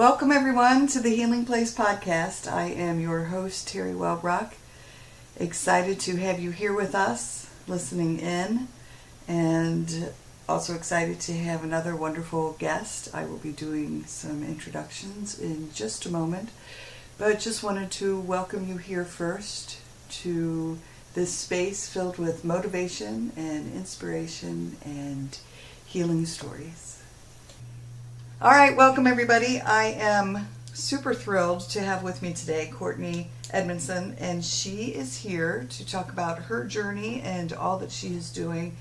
Welcome everyone to the Healing Place podcast. I am your host, Teri Wellbrock. Excited to have you here with us, listening in, and also excited to have another wonderful guest. I will be doing some introductions in just a moment, but just wanted to welcome you here first to this space filled with motivation and inspiration and healing stories. All right, welcome everybody. I am super thrilled to have with me today Cortney Edmondson, and she is here to talk about her journey and all that she is doing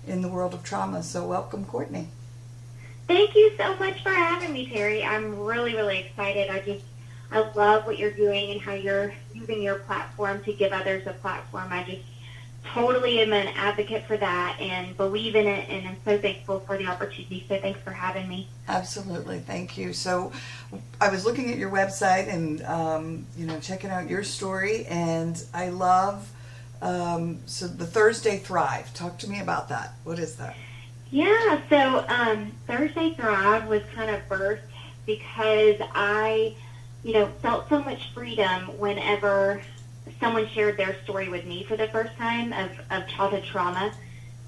in the world of trauma. So welcome, Cortney. Thank you so much for having me, Teri. I'm really excited. I love what you're doing and how you're using your platform to give others a platform. I just totally am an advocate for that and believe in it, and I'm so thankful for the opportunity. So thanks for having me. Absolutely, thank you. So I was looking at your website and checking out your story, and I love so the Thursday Thrive. Talk to me about that. What is that? Yeah, so Thursday Thrive was kind of birthed because I, felt so much freedom whenever someone shared their story with me for the first time of childhood trauma.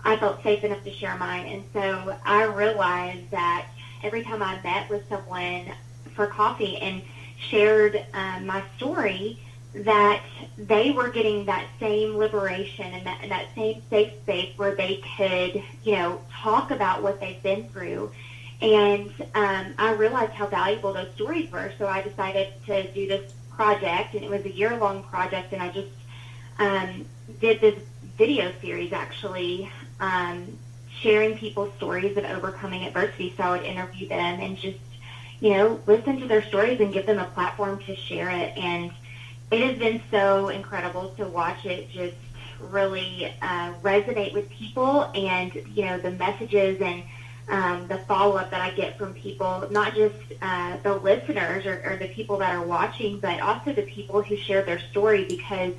I felt safe enough to share mine. And so I realized that every time I met with someone for coffee and shared my story, that they were getting that same liberation and that same safe space where they could, talk about what they've been through. And I realized how valuable those stories were. So I decided to do this project, and it was a year-long project, and I just did this video series actually sharing people's stories of overcoming adversity. So I would interview them and just listen to their stories and give them a platform to share it. And it has been so incredible to watch it just really resonate with people, and the messages and the follow-up that I get from people, not just the listeners or the people that are watching, but also the people who share their story, because,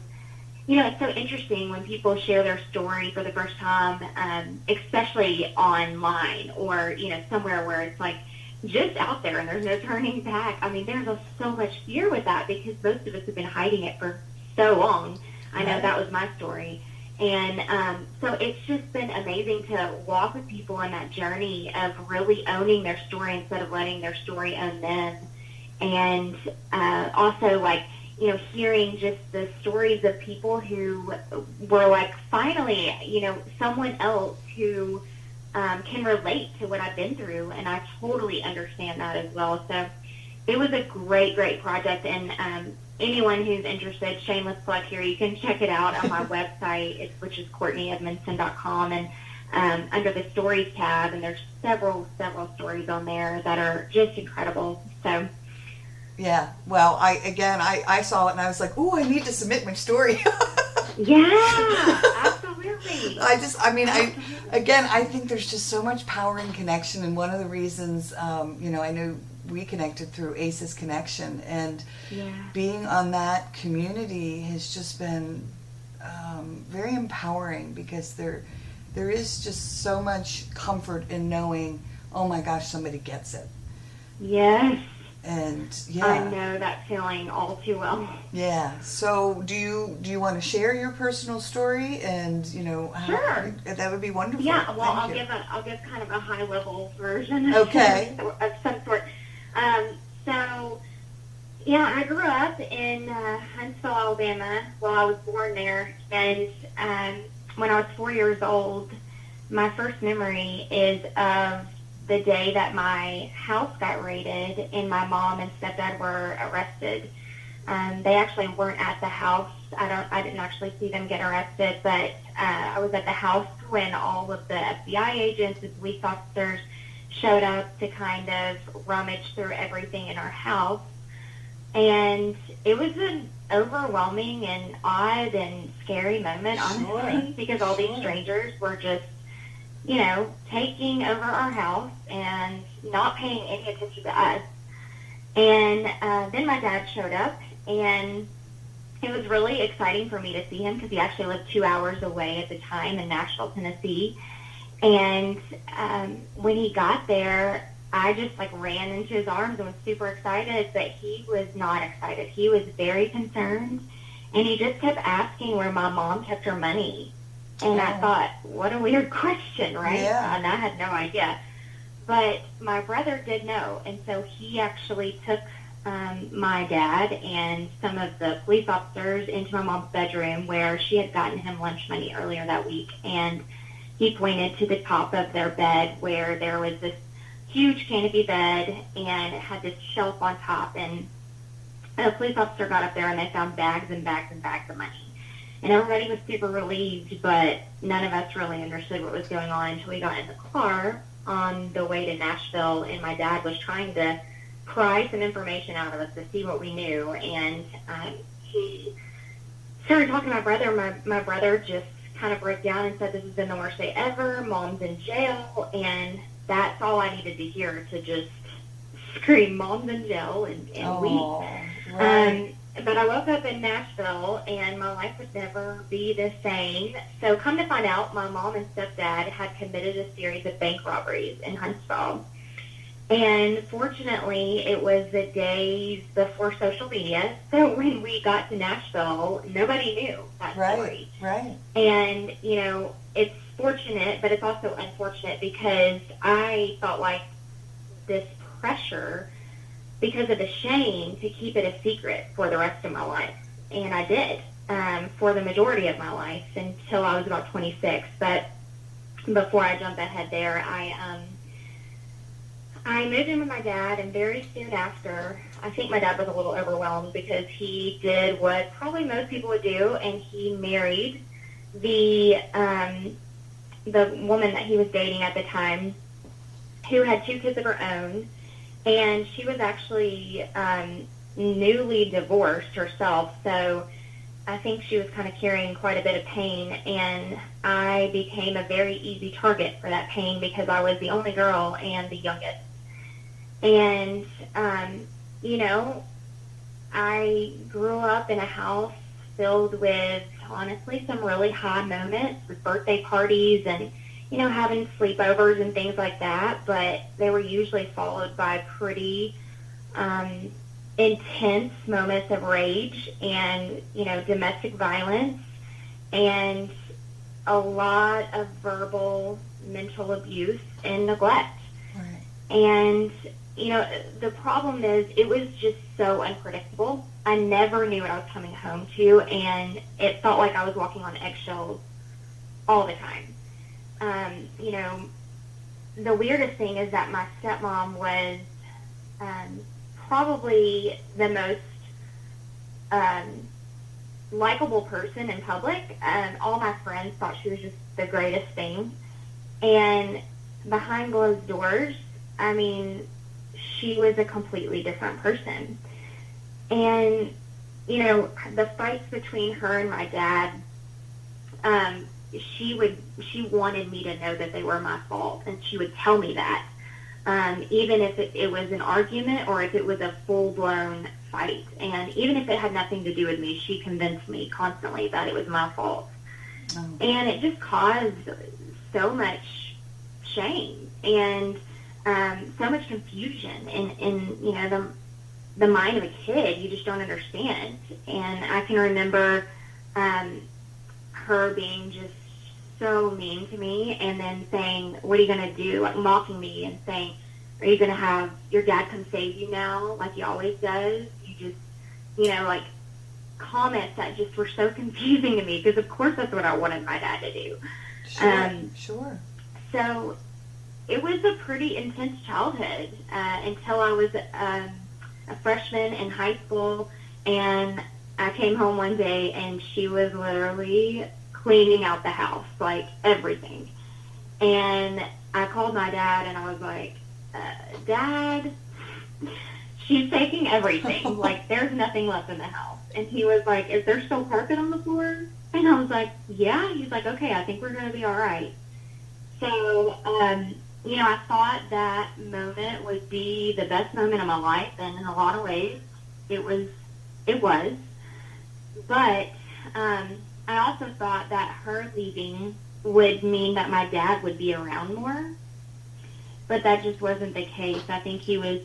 it's so interesting when people share their story for the first time, especially online or, somewhere where it's like just out there and there's no turning back. I mean, there's so much fear with that because most of us have been hiding it for so long. I know that was my story. And so it's just been amazing to walk with people on that journey of really owning their story instead of letting their story own them. And also, hearing just the stories of people who were finally, someone else who can relate to what I've been through. And I totally understand that as well. So it was a great project. And anyone who's interested, shameless plug here, you can check it out on my website, which is CortneyEdmondson.com, and under the stories tab, and there's several stories on there that are just incredible. So yeah, well, I saw it and I was like, ooh, I need to submit my story. Yeah, absolutely. I think there's just so much power in connection, and one of the reasons, I know we connected through ACE's Connection, and being on that community has just been very empowering, because there is just so much comfort in knowing, oh my gosh, somebody gets it. Yes. And I know that feeling all too well. Yeah. So do you want to share your personal story, and Sure. That would be wonderful. Yeah. Well, I'll give kind of a high level version. Okay. Of some sort. I grew up in Huntsville, Alabama. Well, I was born there, and when I was 4 years old, my first memory is of the day that my house got raided and my mom and stepdad were arrested. They actually weren't at the house. I didn't actually see them get arrested, but I was at the house when all of the FBI agents and police officers showed up to kind of rummage through everything in our house. And it was an overwhelming and odd and scary moment, honestly, because all these strangers were just, taking over our house and not paying any attention to us. And then my dad showed up, and it was really exciting for me to see him because he actually lived 2 hours away at the time in Nashville, Tennessee. And when he got there, I just like ran into his arms and was super excited, but he was not excited. He was very concerned, and he just kept asking where my mom kept her money. And I thought, what a weird question, right? Yeah. And I had no idea. But my brother did know, and so he actually took my dad and some of the police officers into my mom's bedroom where she had gotten him lunch money earlier that week, and he pointed to the top of their bed where there was this huge canopy bed, and it had this shelf on top, and a police officer got up there, and they found bags and bags and bags of money. And everybody was super relieved, but none of us really understood what was going on until we got in the car on the way to Nashville, and my dad was trying to pry some information out of us to see what we knew, and he started talking to my brother. My brother just kind of broke down and said, "This has been the worst day ever. Mom's in jail," and that's all I needed to hear to just scream, "Mom's in jail," and weep. Right. But I woke up in Nashville, and my life would never be the same. So come to find out, my mom and stepdad had committed a series of bank robberies in Huntsville. And fortunately, it was the days before social media. So when we got to Nashville, nobody knew that story. Right. And, you know, it's fortunate, but it's also unfortunate because I felt like this pressure because of the shame to keep it a secret for the rest of my life. And I did for the majority of my life until I was about 26. But before I jump ahead there, I moved in with my dad, and very soon after, I think my dad was a little overwhelmed because he did what probably most people would do, and he married the woman that he was dating at the time, who had 2 kids of her own, and she was actually newly divorced herself, so I think she was kind of carrying quite a bit of pain, and I became a very easy target for that pain because I was the only girl and the youngest. And, you know, I grew up in a house filled with, honestly, some really high moments with birthday parties and, you know, having sleepovers and things like that, but they were usually followed by pretty intense moments of rage and, you know, domestic violence and a lot of verbal, mental abuse and neglect. Right. And, you know, the problem is it was just so unpredictable. I never knew what I was coming home to, and it felt like I was walking on eggshells all the time. You know, the weirdest thing is that my stepmom was probably the most likable person in public. All my friends thought she was just the greatest thing. And behind closed doors, I mean, she was a completely different person. And, you know, the fights between her and my dad, she wanted me to know that they were my fault, and she would tell me that, even if it was an argument or if it was a full-blown fight. And even if it had nothing to do with me, she convinced me constantly that it was my fault. Oh. And it just caused so much shame and so much confusion in you know, the mind of a kid. You just don't understand. And I can remember her being just so mean to me and then saying, "What are you going to do?" Like mocking me and saying, "Are you going to have your dad come save you now like he always does?" You just, you know, like comments that just were so confusing to me because of course that's what I wanted my dad to do. Sure. So it was a pretty intense childhood until I was a freshman in high school, and I came home one day and she was literally cleaning out the house, like everything. And I called my dad and I was like, "Dad, she's taking everything. Like there's nothing left in the house." And he was like, "Is there still carpet on the floor?" And I was like, "Yeah." He's like, "Okay, I think we're going to be all right." So, you know, I thought that moment would be the best moment of my life, and in a lot of ways, it was. But I also thought that her leaving would mean that my dad would be around more. but that just wasn't the case. I think he was,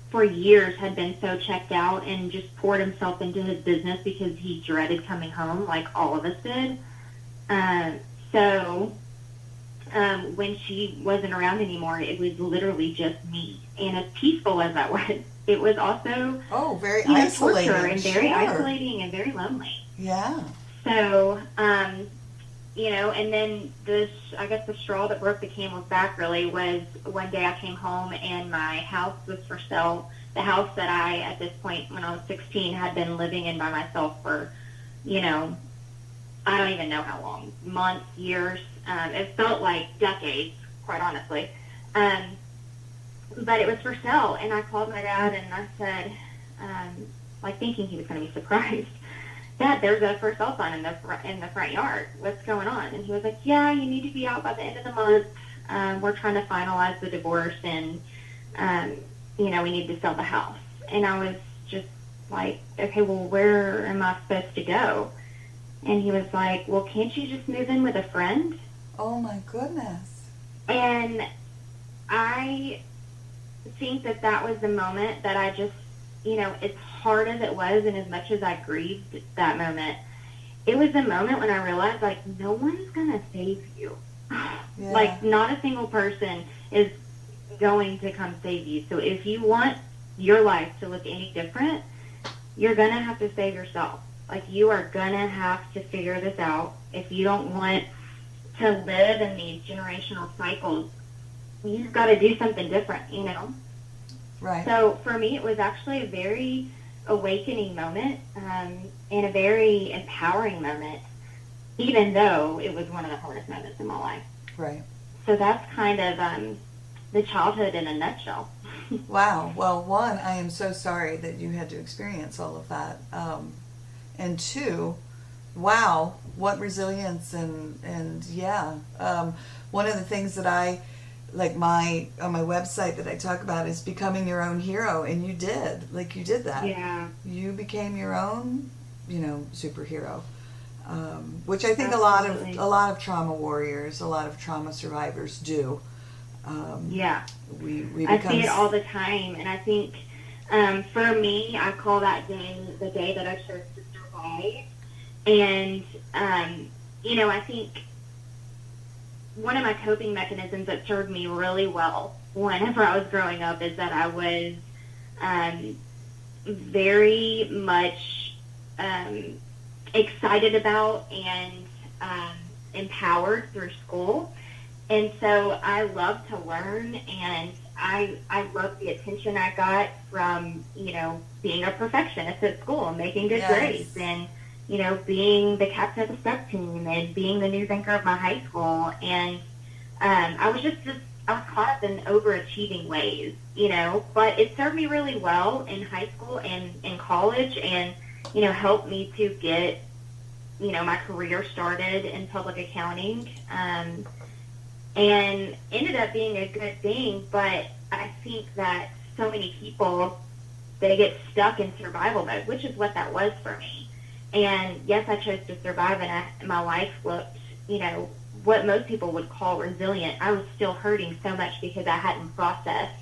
for years, had been so checked out and just poured himself into his business because he dreaded coming home, like all of us did. So when she wasn't around anymore, it was literally just me. And as peaceful as that was, it was also very isolating, torture and very isolating and very lonely. Yeah. So, and then I guess the straw that broke the camel's back really was one day I came home and my house was for sale. The house that I, at this point, when I was 16, had been living in by myself for, I don't even know how long, months, years. It felt like decades, quite honestly. But it was for sale, and I called my dad and I said, thinking he was going to be surprised, Dad, there's a for sale sign in the front yard. What's going on? And he was like, yeah, you need to be out by the end of the month. We're trying to finalize the divorce, and we need to sell the house. And I was just like, okay, well, where am I supposed to go? And he was like, well, can't you just move in with a friend? Oh, my goodness. And I think that was the moment that I just, as hard as it was and as much as I grieved that moment, it was the moment when I realized, no one's going to save you. Yeah. Not a single person is going to come save you. So if you want your life to look any different, you're going to have to save yourself. You are going to have to figure this out. If you don't want to live in these generational cycles, you've got to do something different, Right. So for me, it was actually a very awakening moment and a very empowering moment, even though it was one of the hardest moments in my life. Right. So that's kind of the childhood in a nutshell. Wow. Well, one, I am so sorry that you had to experience all of that. And two, wow, what resilience and yeah. One of the things that I on my website that I talk about is becoming your own hero, and you did that. Yeah. You became your own, superhero, which I think Absolutely. a lot of trauma warriors, a lot of trauma survivors do. Yeah. We I see it all the time, and I think for me, I call that day the day that I chose to survive. And I think one of my coping mechanisms that served me really well whenever I was growing up is that I was very much excited about and empowered through school. And so I loved to learn, and I loved the attention I got from, being a perfectionist at school and making good grades, and being the captain of the step team and being the news anchor of my high school. And I was caught up in overachieving ways, but it served me really well in high school and in college, and, helped me to get, my career started in public accounting, and ended up being a good thing. But I think that so many people, they get stuck in survival mode, which is what that was for me. And yes, I chose to survive, and my life looked, what most people would call resilient. I was still hurting so much because I hadn't processed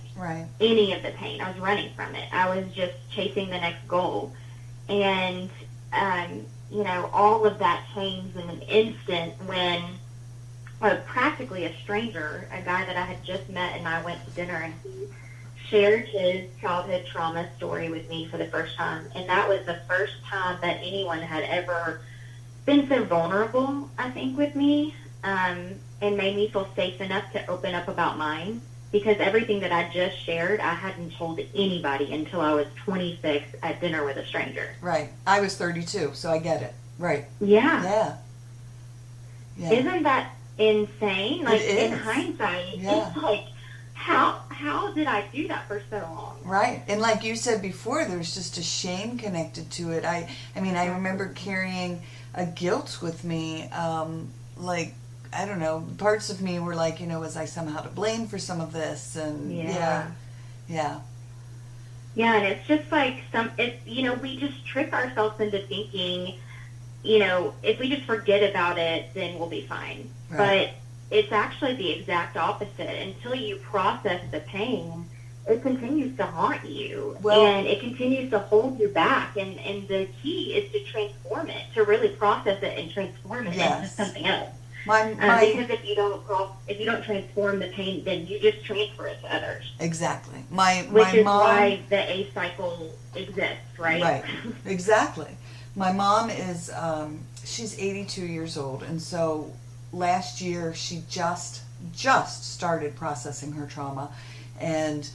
any of the pain. I was running from it. I was just chasing the next goal. And, all of that changed in an instant when practically a stranger, a guy that I had just met, and I went to dinner, and he shared his childhood trauma story with me for the first time. And that was the first time that anyone had ever been so vulnerable, I think, with me, and made me feel safe enough to open up about mine. Because everything that I just shared, I hadn't told anybody until I was 26 at dinner with a stranger. Right. I was 32, so I get it. Right. Yeah. Yeah. Isn't that insane? It is. In hindsight, it's like, how did I do that for so long? Right. And like you said before, there's just a shame connected to it. I remember carrying a guilt with me, I don't know, parts of me were like, was I somehow to blame for some of this? And yeah. Yeah, and it's just like we just trick ourselves into thinking, if we just forget about it, then we'll be fine. Right. it's actually the exact opposite. Until you process the pain, it continues to haunt you, Well, and it continues to hold you back. And the key is to transform it, to really process it and transform it into yes. something else. My Because if you don't transform the pain, then you just transfer it to others. exactly. Which is mom, why the A cycle exists, right? right, exactly. My mom is she's 82 years old, and so last year she just started processing her trauma, and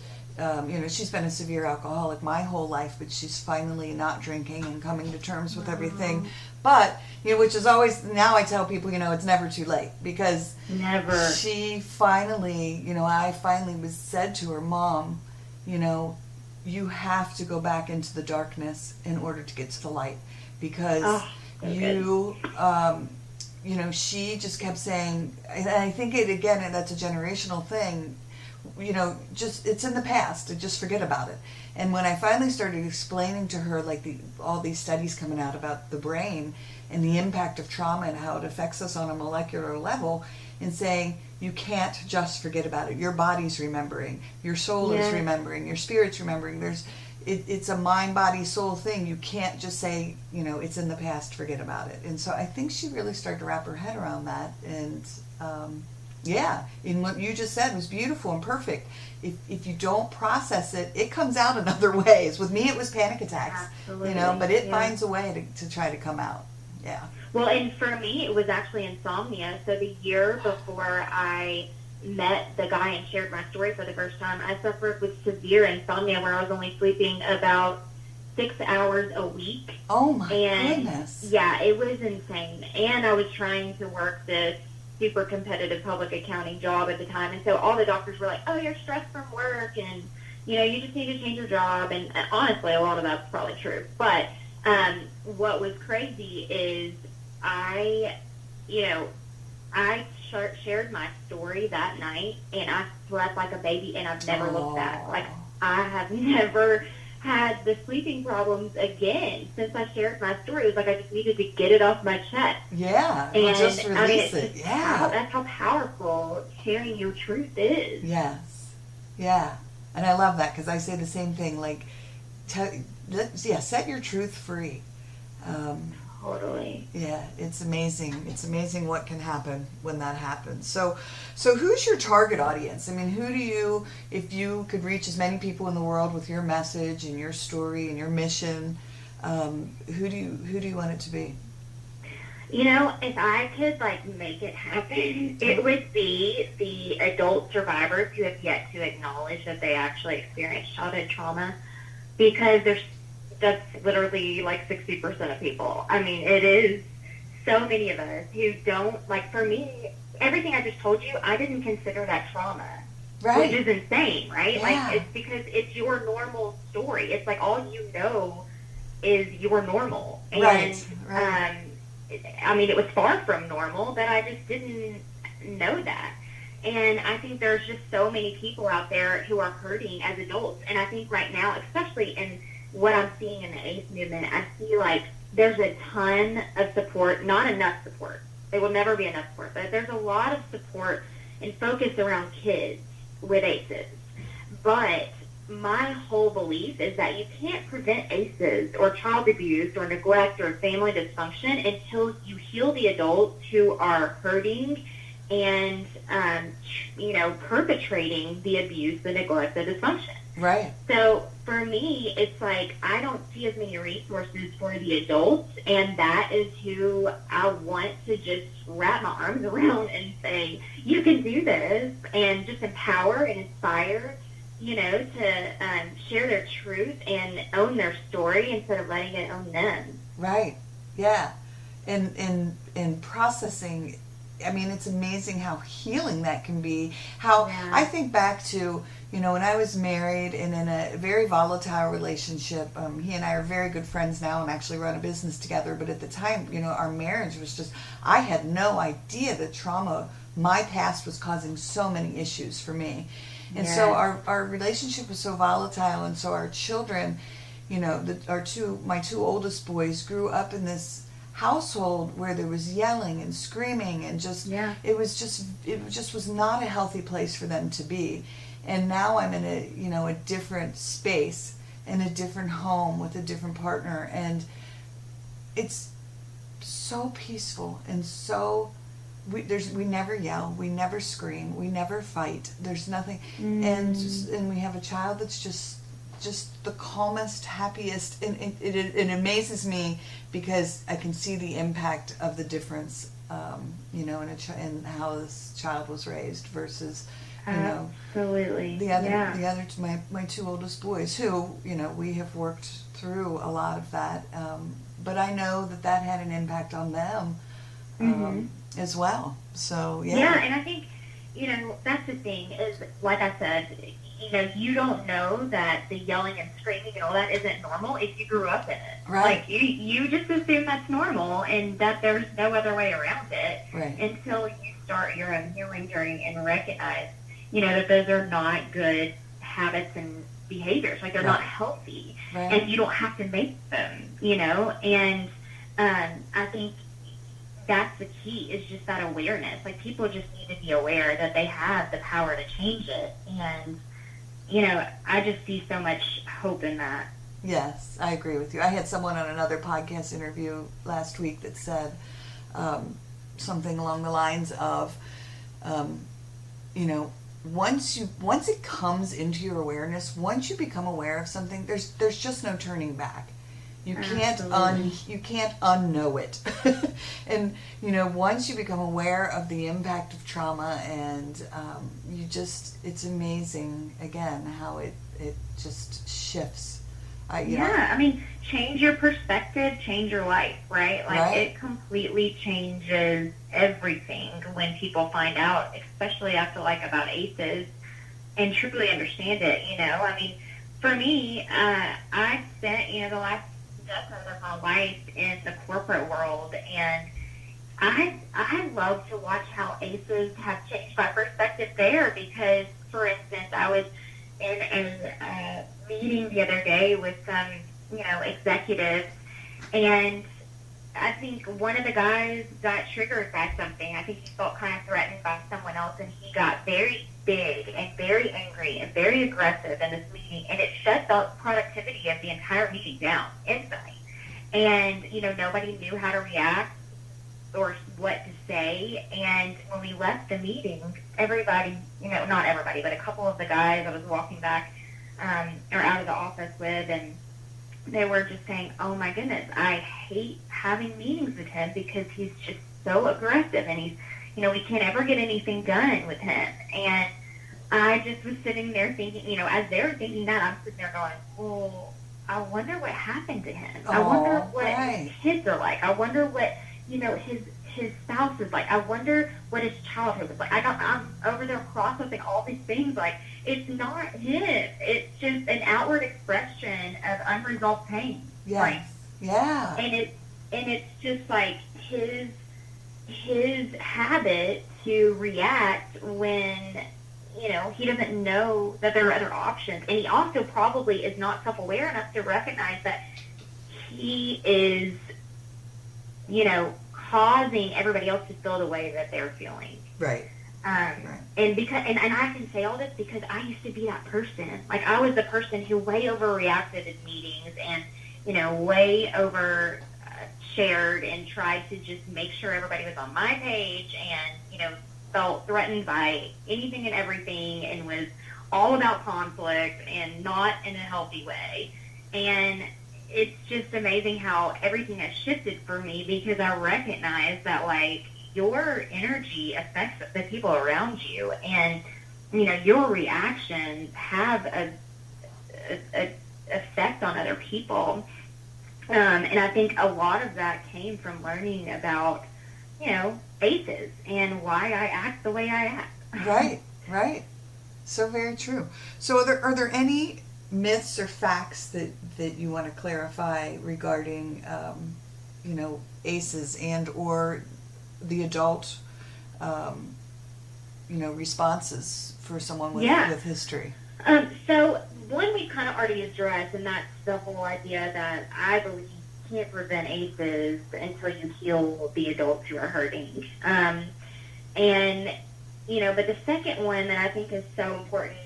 she's been a severe alcoholic my whole life, but she's finally not drinking and coming to terms with everything. But which is always, now I tell people, it's never too late, because Never. she finally, I finally was said to her, Mom, you have to go back into the darkness in order to get to the light, because she just kept saying, and I think and that's a generational thing, just, it's in the past, just forget about it. And when I finally started explaining to her, like, all these studies coming out about the brain and the impact of trauma and how it affects us on a molecular level, and saying, you can't just forget about it. Your body's remembering, your soul is remembering, your spirit's remembering. It's a mind, body, soul thing. You can't just say, it's in the past, forget about it. And so I think she really started to wrap her head around that. And and what you just said was beautiful and perfect. If you don't process it, it comes out in other ways. With me, it was panic attacks. Absolutely. But it finds a way to try to come out. Yeah. Well, and for me, it was actually insomnia. So the year before I met the guy and shared my story for the first time, I suffered with severe insomnia where I was only sleeping about 6 hours a week. Oh my goodness. Yeah, it was insane. And I was trying to work this super competitive public accounting job at the time. And so all the doctors were like, oh, you're stressed from work, and, you just need to change your job. And honestly, a lot of that's probably true. But what was crazy is I shared my story that night, and I slept like a baby, and I've never looked back. Like, I have never had the sleeping problems again since I shared my story. It was like I just needed to get it off my chest. Yeah, and just release it. That's how powerful sharing your truth is. Yes, yeah, and I love that, because I say the same thing. Like, set your truth free. Totally. Yeah, it's amazing. It's amazing what can happen when that happens. So who's your target audience? I mean, who do you, if you could reach as many people in the world with your message and your story and your mission, who do you want it to be? If I could make it happen, it would be the adult survivors who have yet to acknowledge that they actually experienced childhood trauma, because that's literally 60% of people. I mean, it is so many of us who don't, for me, everything I just told you, I didn't consider that trauma. Right. Which is insane, right? Yeah. It's because it's your right. Story. It's all you know is your normal. And, right. I mean, it was far from normal, but I just didn't know that. And I think there's just so many people out there who are hurting as adults. And I think right now, especially in what I'm seeing in the AIDS movement, I see there's a ton of support, not enough support. There will never be enough support, but there's a lot of support and focus around kids with ACEs. But my whole belief is that you can't prevent ACEs or child abuse or neglect or family dysfunction until you heal the adults who are hurting and, perpetrating the abuse, the neglect, the dysfunction. Right. So for me, it's I don't see as many resources for the adults, and that is who I want to just wrap my arms around and say, you can do this, and just empower and inspire, to share their truth and own their story instead of letting it own them. Right. Yeah. And processing, I mean, it's amazing how healing that can be. I think back to, when I was married and in a very volatile relationship. He and I are very good friends now and actually run a business together. But at the time, our marriage was just, I had no idea that trauma, my past, was causing so many issues for me. And so our relationship was so volatile, and so our children, my two oldest boys grew up in this, household where there was yelling and screaming and just it just was not a healthy place for them to be. And now I'm in a different space, in a different home with a different partner, and it's so peaceful and so we never yell, we never scream, we never fight. There's nothing, and we have a child that's just the calmest, happiest, and it amazes me because I can see the impact of the difference, in how this child was raised versus, absolutely the other my two oldest boys, who we have worked through a lot of that, but I know that had an impact on them as well. So and I think that's the thing is, like I said, you don't know that the yelling and screaming and all that isn't normal if you grew up in it. Right. Like, you just assume that's normal and that there's no other way around it. Right. Until you start your own healing journey and recognize, that those are not good habits and behaviors. Like, they're not healthy. Right. And you don't have to make them, And I think that's the key, is just that awareness. Like, people just need to be aware that they have the power to change it. And I just see so much hope in that. Yes, I agree with you. I had someone on another podcast interview last week that said something along the lines of, once it comes into your awareness, once you become aware of something, there's just no turning back. You can't unknow it. And once you become aware of the impact of trauma, and it's amazing again how it just shifts. Change your perspective, change your life, right? Like, it completely changes everything when people find out, especially after about ACEs, and truly understand it. For me, I spent the last decade of my life in the corporate world, and I love to watch how ACEs have changed my perspective there, because, for instance, I was in a meeting the other day with some, executives, and I think one of the guys got triggered by something. I think he felt kind of threatened by someone else, and he got very big and very angry and very aggressive in this meeting, and it shut the productivity of the entire meeting down instantly. And, nobody knew how to react or what to say. And when we left the meeting, everybody, not everybody, but a couple of the guys I was walking back or out of the office with, and they were just saying, oh my goodness, I hate having meetings with him because he's just so aggressive, and he's, we can't ever get anything done with him. And I just was sitting there thinking, as they were thinking that, I'm sitting there going, well, I wonder what happened to him. I wonder what his kids are like. I wonder what, his spouse is like. I wonder what his childhood was like. I'm over there processing all these things. Like, it's not him. It's just an outward expression of unresolved pain. Yes. Right? Yeah. And it's just like his habit to react when, he doesn't know that there are other options. And he also probably is not self-aware enough to recognize that he is, causing everybody else to feel the way that they're feeling. Right. Right. And I can say all this because I used to be that person. Like, I was the person who way overreacted in meetings and, way over shared and tried to just make sure everybody was on my page, and, felt threatened by anything and everything, and was all about conflict and not in a healthy way. And it's just amazing how everything has shifted for me, because I recognize that, like, your energy affects the people around you, and your reactions have a effect on other people. And I think a lot of that came from learning about ACEs and why I act the way I act. Right. So very true. So are there any myths or facts that you want to clarify regarding ACEs and or the adult responses for someone with history? So one we kind of already addressed, and that's the whole idea that I believe can't prevent ACEs until you heal the adults who are hurting. And, but the second one that I think is so important,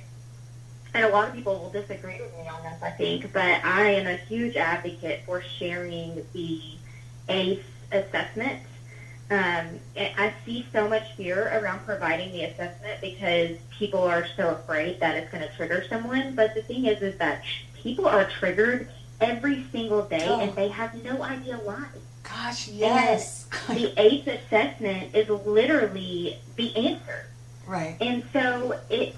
and a lot of people will disagree with me on this, I think, but I am a huge advocate for sharing the ACE assessment. I see so much fear around providing the assessment because people are so afraid that it's going to trigger someone. But the thing is that people are triggered every single day, and they have no idea why. Gosh, yes. And the ACE assessment is literally the answer. Right. And so it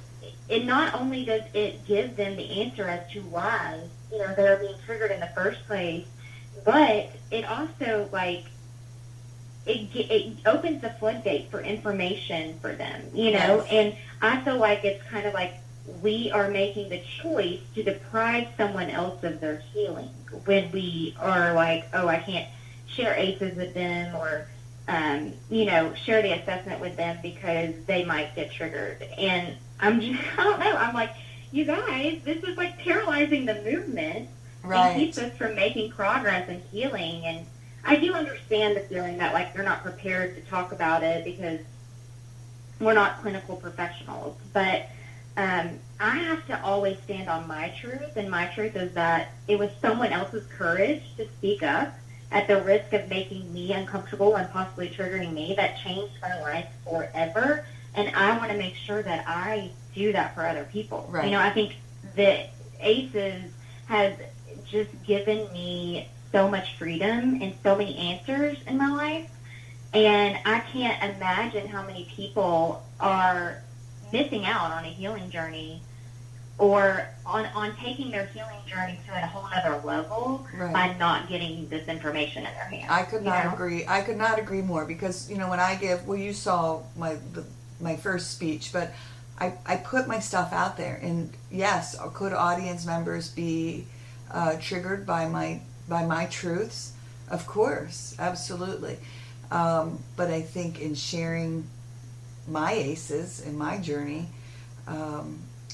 not only does it give them the answer as to why, they're being triggered in the first place, but it also, it opens the floodgate for information for them, Yes. And I feel like it's kind of like we are making the choice to deprive someone else of their healing when we are like, oh, I can't share ACEs with them or, share the assessment with them because they might get triggered. And I don't know. I'm like, you guys, this is like paralyzing the movement. Right. And keeps us from making progress and healing. And I do understand the feeling that, they're not prepared to talk about it because we're not clinical professionals. But I have to always stand on my truth, and my truth is that it was someone else's courage to speak up at the risk of making me uncomfortable and possibly triggering me that changed my life forever. And I want to make sure that I do that for other people. Right. I think that ACEs has just given me so much freedom and so many answers in my life. And I can't imagine how many people are missing out on a healing journey or on taking their healing journey to a whole other level by not getting this information in their hands. I could not agree. I could not agree more because, when I give, you saw my first speech, but I put my stuff out there, and yes, could audience members be triggered by my truths? Of course, absolutely. But I think in sharing my ACEs in my journey,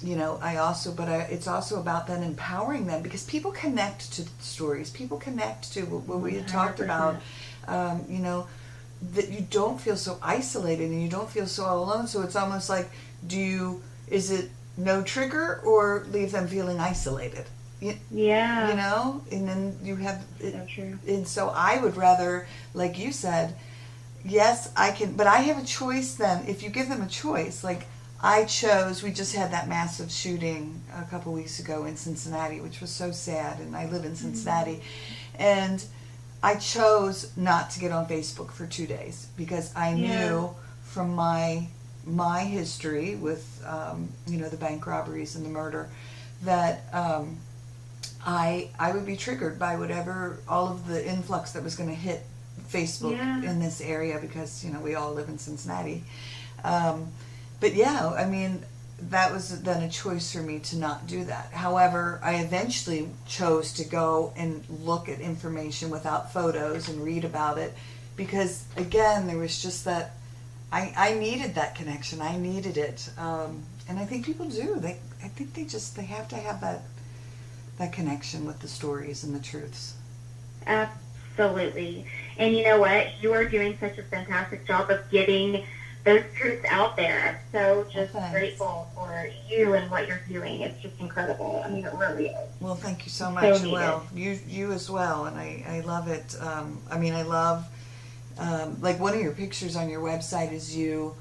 it's also about then empowering them because people connect to stories. People connect to what we had talked about, that you don't feel so isolated and you don't feel so all alone. So it's almost like, is it no trigger or leave them feeling isolated? Yeah. And then you have, so true. And so I would rather, like you said, yes, I can, but I have a choice then. If you give them a choice, we just had that massive shooting a couple weeks ago in Cincinnati, which was so sad, and I live in Cincinnati, and I chose not to get on Facebook for 2 days because I knew from my history with, the bank robberies and the murder, that I would be triggered by all of the influx that was going to hit Facebook in this area because, we all live in Cincinnati. But that was then a choice for me to not do that. However, I eventually chose to go and look at information without photos and read about it because, again, there was just that, I needed that connection. I needed it. And I think people do. I think they have to have that connection with the stories and the truths. Absolutely. And you know what? You are doing such a fantastic job of getting those truths out there. I'm so just grateful for you and what you're doing. It's just incredible. It really is. Well, thank you so much. So you as well. And I love it. I love, one of your pictures on your website is you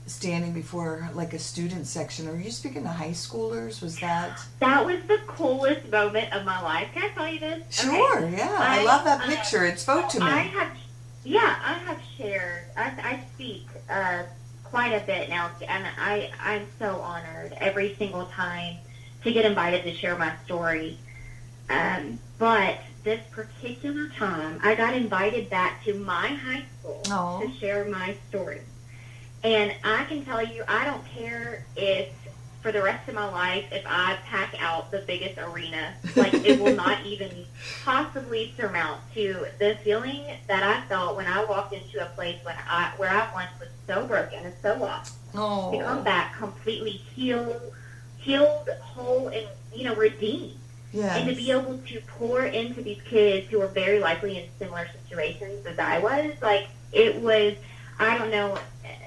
standing before a student section. Are you speaking to high schoolers? Was that? That was the coolest moment of my life. Can I tell you this? Sure, okay. Yeah. I love that picture. It spoke to me. I have shared. I speak quite a bit now, and I'm so honored every single time to get invited to share my story. But this particular time, I got invited back to my high school to share my story. And I can tell you, I don't care if for the rest of my life, if I pack out the biggest arena, it will not even possibly surmount to the feeling that I felt when I walked into a place where I once was so broken and so lost. To come back completely healed, whole, and redeemed. Yes. And to be able to pour into these kids who were very likely in similar situations as I was, like, it was, I don't know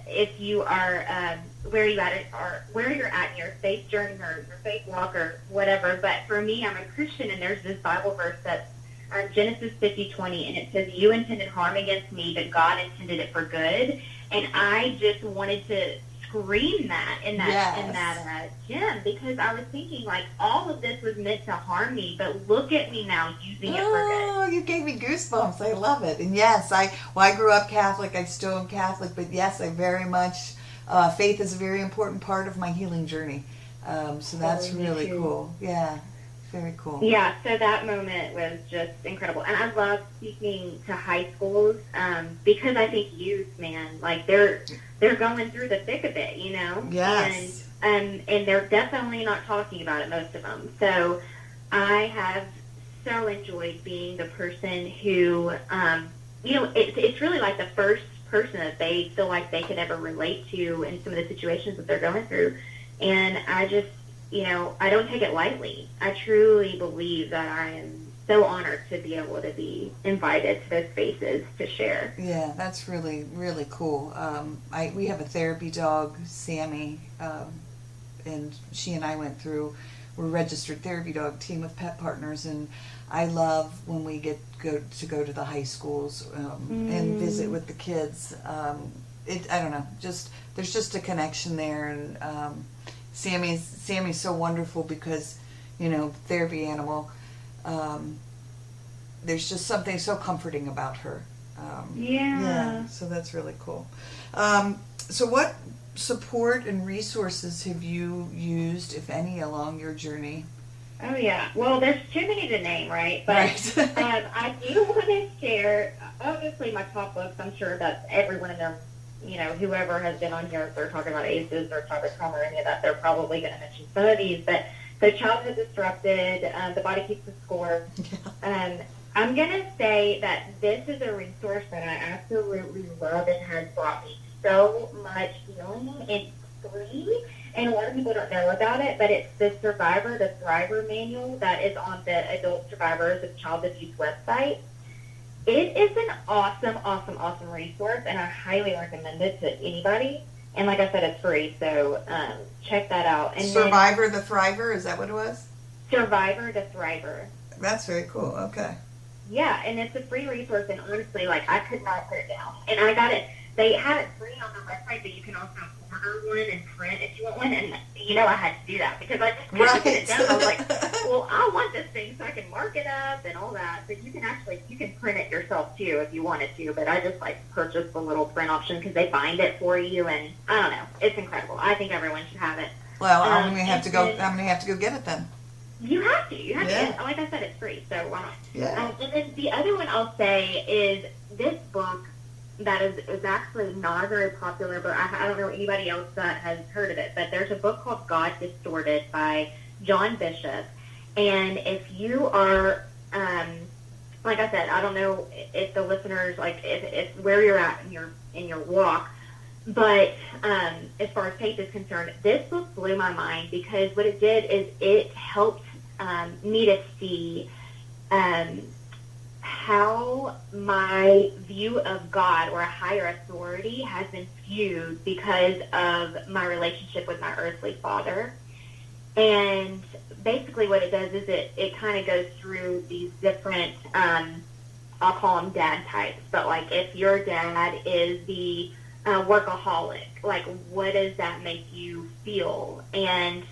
if you are where you at or where you're at in your faith journey or your faith walk or whatever, but for me, I'm a Christian, and there's this Bible verse that's Genesis 50:20, and it says, "You intended harm against me, but God intended it for good." And I just wanted to scream that in that gym, because I was thinking, like, all of this was meant to harm me, but look at me now using it for good. Oh, you gave me goosebumps. I love it. And yes, I grew up Catholic. I still am Catholic, but yes, I very much, faith is a very important part of my healing journey. So that's really cool. Yeah, very cool. Yeah, so that moment was just incredible. And I love speaking to high schools because I think youth, man, like, they're going through the thick of it, you know? Yes. And they're definitely not talking about it, most of them. So I have so enjoyed being the person who, it's really like the first person that they feel like they could ever relate to in some of the situations that they're going through. And I just, I don't take it lightly. I truly believe that I am so honored to be able to be invited to those spaces to share. Yeah, that's really, really cool. We have a therapy dog, Sammy, and she and I we're registered therapy dog team with Pet Partners, and I love when we go to the high schools and visit with the kids. I don't know, there's just a connection there, and Sammy's so wonderful because, therapy animal. There's just something so comforting about her. Yeah, so that's really cool. So what support and resources have you used, if any, along your journey? Oh, yeah. Well, there's too many to name, right? But right. I do want to share, obviously, my top books. I'm sure that everyone in them, whoever has been on here, if they're talking about ACEs or topic trauma or any of that, they're probably going to mention some of these. But so Childhood Disrupted, The Body Keeps the Score. Yeah. I'm going to say that this is a resource that I absolutely love and has brought me so much healing. It's free, and a lot of people don't know about it, but it's the Survivor to Thriver manual that is on the Adult Survivors of Child Abuse website. It is an awesome, awesome, awesome resource, and I highly recommend it to anybody. And like I said, it's free, so check that out. And Survivor the Thriver, is that what it was? Survivor to Thriver. That's very cool. Okay. Yeah, and it's a free resource, and honestly, like, I could not put it down. And I got it. They have it free on their website, but you can also order one and print if you want one. And, I had to do that because I just couldn't put it down. I was like, well, I want this thing so I can mark it up and all that. But you can print it yourself, too, if you wanted to. But I just, purchased the little print option because they bind it for you. And I don't know. It's incredible. I think everyone should have it. Well, I'm going to have to go get it then. You have to. Yeah. Like I said, it's free, so why not? Yeah. And then the other one I'll say is this book that is actually not a very popular book. I don't know anybody else that has heard of it, but there's a book called God Distorted by John Bishop. And if you are, like I said, I don't know if the listeners, if where you're at in your walk, but as far as faith is concerned, this book blew my mind because what it did is it helped me to see how my view of God or a higher authority has been skewed because of my relationship with my earthly father. And basically what it does is it kind of goes through these different, I'll call them dad types, but if your dad is the workaholic, what does that make you feel? And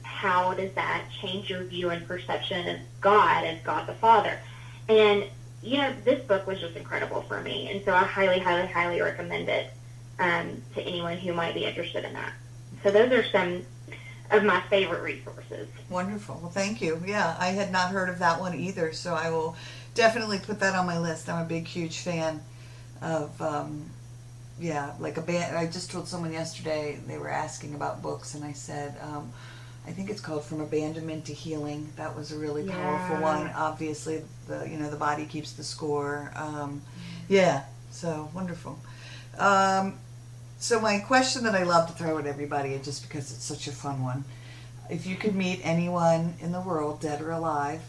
how does that change your view and perception of God as God the Father? And, this book was just incredible for me. And so I highly, highly, highly recommend it to anyone who might be interested in that. So those are some of my favorite resources. Wonderful. Well, thank you. Yeah, I had not heard of that one either, so I will definitely put that on my list. I'm a big, huge fan of, a band. I just told someone yesterday, they were asking about books, and I said, I think it's called From Abandonment to Healing. That was a really powerful one. Obviously, the Body Keeps the Score. So wonderful. So my question that I love to throw at everybody, just because it's such a fun one, If you could meet anyone in the world, dead or alive,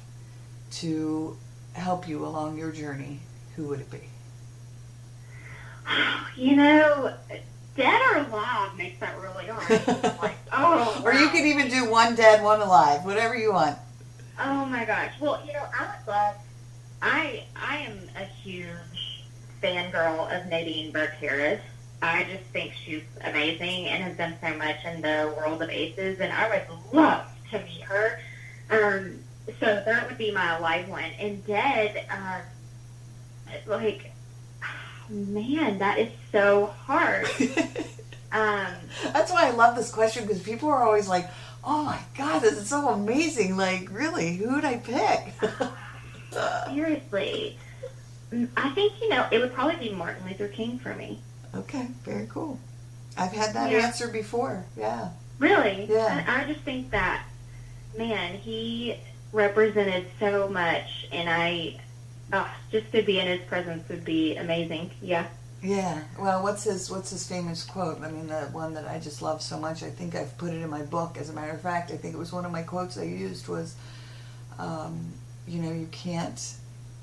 to help you along your journey, who would it be? You know, dead or alive makes that really hard. I'm like, oh, Or you wow. could even do one dead, one alive, whatever you want. Oh my gosh. Well, you know, I would love. I am a huge fangirl of Nadine Burke-Harris. I just think she's amazing and has done so much in the world of ACEs, and I would love to meet her. So that would be my alive one. And dead, like, man, that is so hard. That's why I love this question, because people are always like, oh my God, this is so amazing. Like, really, who would I pick? Seriously. I think, you know, it would probably be Martin Luther King for me. Okay, very cool. I've had that Yeah. answer before, yeah. Really? Yeah. I just think that, man, he represented so much, and just to be in his presence would be amazing. Yeah. Yeah. Well, what's his famous quote? I mean, the one that I just love so much. I think I've put it in my book. As a matter of fact, I think it was one of my quotes I used was, you know, you can't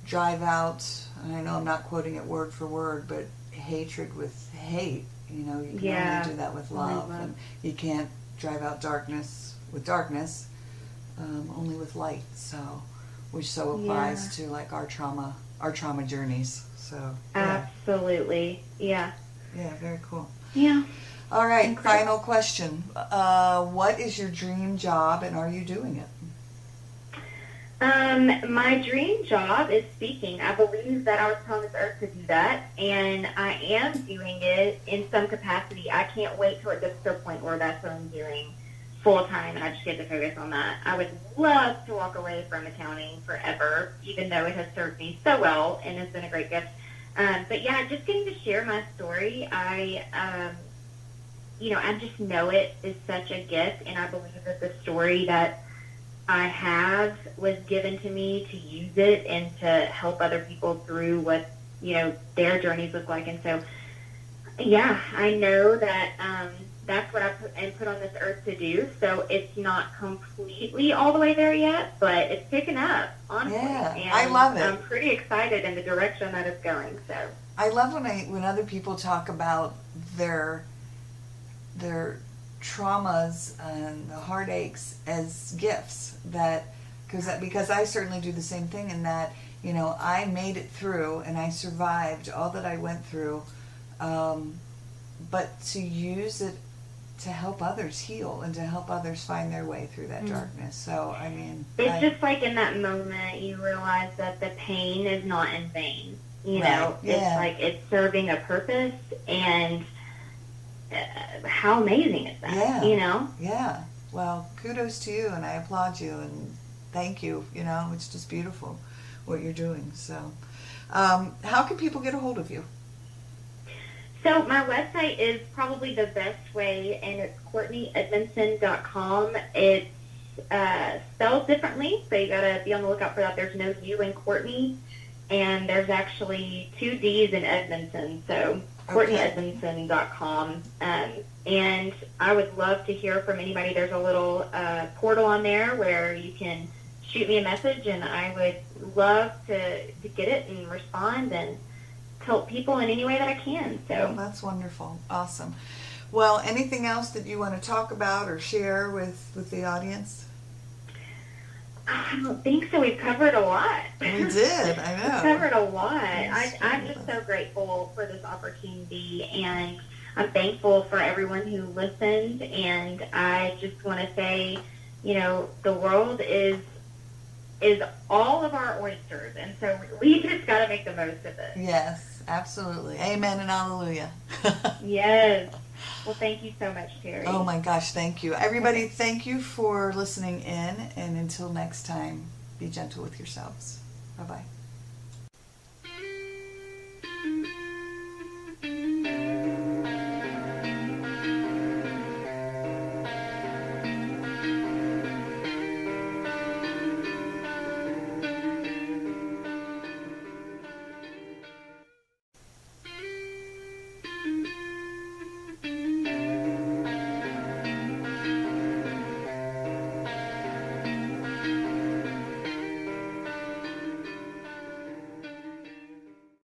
drive out, and I know I'm not quoting it word for word, but hatred with hate. You know, you can only do that with love. And you can't drive out darkness with darkness, only with light. So, which so applies to like our trauma journeys. So yeah. Absolutely. Yeah. Yeah, very cool. Yeah. All right, Incredible. final question. What is your dream job, and are you doing it? My dream job is speaking. I believe that I was put on this earth to do that, and I am doing it in some capacity. I can't wait till it gets to a point where that's what I'm doing full time, and I just get to focus on that. I would love to walk away from accounting forever, even though it has served me so well and has been a great gift. But yeah, just getting to share my story, I just know it is such a gift, and I believe that the story that I have was given to me to use it and to help other people through what, you know, their journeys look like. And so, yeah, I know that that's what I'm put on this earth to do. So it's not completely all the way there yet, but it's picking up, honestly. Yeah, and I love it. I'm pretty excited in the direction that it's going. So I love when other people talk about their traumas and the heartaches as gifts, because I certainly do the same thing, in that, you know, I made it through and I survived all that I went through, but to use it to help others heal and to help others find their way through that darkness. So I mean, it's just like in that moment you realize that the pain is not in vain. You know, it's like it's serving a purpose, and how amazing is that? Yeah. You know? Yeah. Well, kudos to you, and I applaud you, and thank you. You know, it's just beautiful what you're doing. So, how can people get a hold of you? So my website is probably the best way, and it's CortneyEdmondson.com. It's spelled differently, so you gotta be on the lookout for that. There's no U in Cortney, and there's actually 2 D's in Edmondson, so CortneyEdmondson.com. And I would love to hear from anybody. There's a little portal on there where you can shoot me a message, and I would love to get it and respond and help people in any way that I can. So Oh, that's wonderful. Awesome. Well, anything else that you want to talk about or share with the audience? I don't think so. We've covered a lot. We did. I know. We've covered a lot. Yes, I'm just so grateful for this opportunity, and I'm thankful for everyone who listened. And I just want to say, you know, the world is all of our oysters, and so we just got to make the most of it. Yes, absolutely. Amen and hallelujah. Yes. Well, thank you so much, Teri. Oh my gosh, thank you. Everybody, thank you for listening in, and until next time, be gentle with yourselves. Bye-bye.